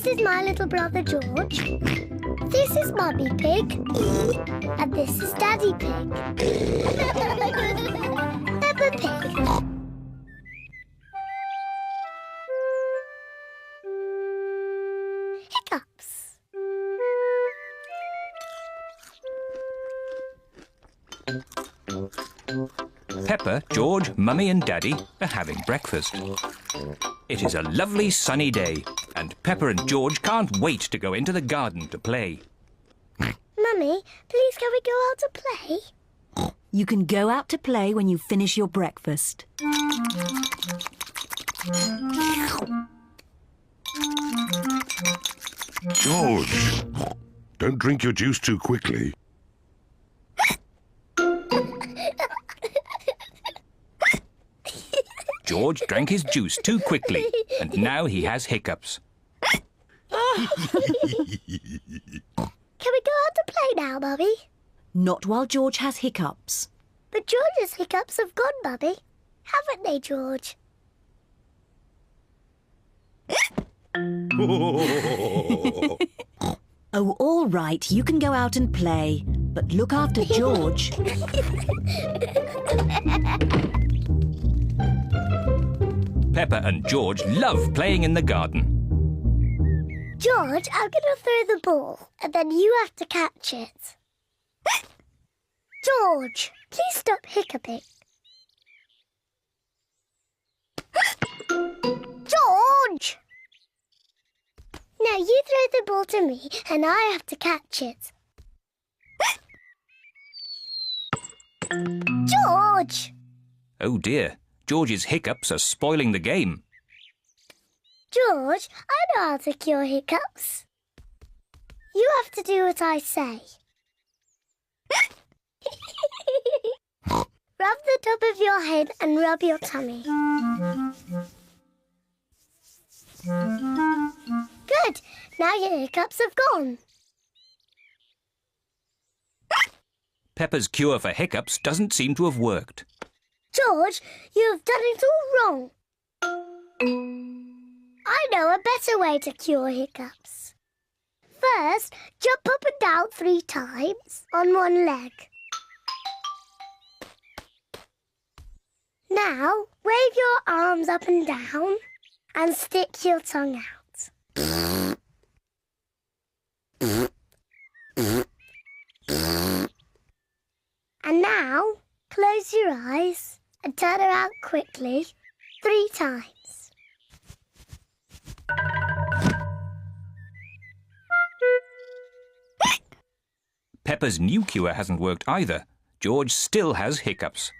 is my little brother George. This is Mummy Pig. And this is Daddy Pig. Peppa Pig. Hiccups. Peppa, George, Mummy and Daddy are having breakfast. It is a lovely sunny day and Peppa and George can't wait to go into the garden to play. Mummy, please can we go out to play? You can go out to play when you finish your breakfast. George, don't drink your juice too quickly. George drank his juice too quickly and now he has hiccups. Can we go out to play now, Mummy? Not while George has hiccups. But George's hiccups have gone, Mummy. Haven't they, George? Oh, all right, you can go out and play. But look after George. Peppa and George love playing in the garden. George, I'm going to throw the ball, and then you have to catch it. George, please stop hiccuping. George! Now you throw the ball to me, and I have to catch it. George! Oh dear, George's hiccups are spoiling the game. George, I know how to cure hiccups. You have to do what I say. Rub the top of your head and rub your tummy. Good. Now your hiccups have gone. Peppa's cure for hiccups doesn't seem to have worked. George, you have done it all wrong. I know a better way to cure hiccups. First, jump up and down 3 times on one leg. Now, wave your arms up and down and stick your tongue out. And now, close your eyes and turn around quickly 3 times. Peppa's new cure hasn't worked either. George still has hiccups.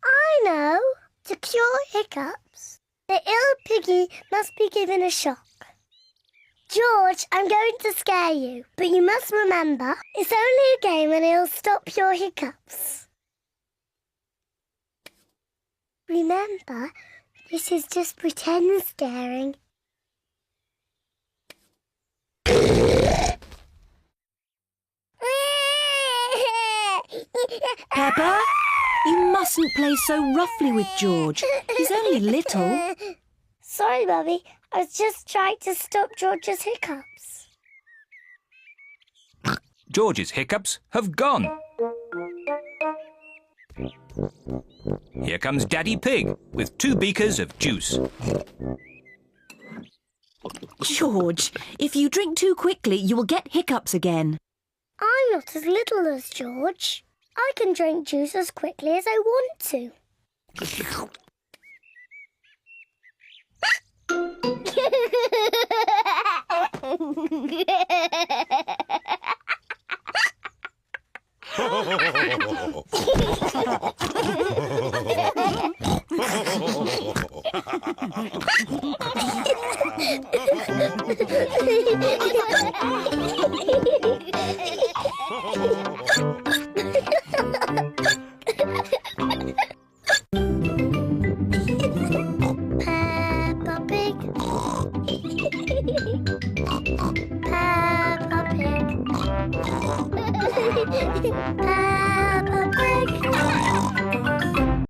I know. To cure hiccups, the ill piggy must be given a shock. George, I'm going to scare you, but you must remember, it's only a game and it'll stop your hiccups. Remember, this is just pretend scaring. Peppa, you mustn't play so roughly with George. He's only little. Sorry, Mummy. I was just trying to stop George's hiccups. George's hiccups have gone. Here comes Daddy Pig with 2 beakers of juice. George, if you drink too quickly, you will get hiccups again. I'm not as little as George. I can drink juice as quickly as I want to.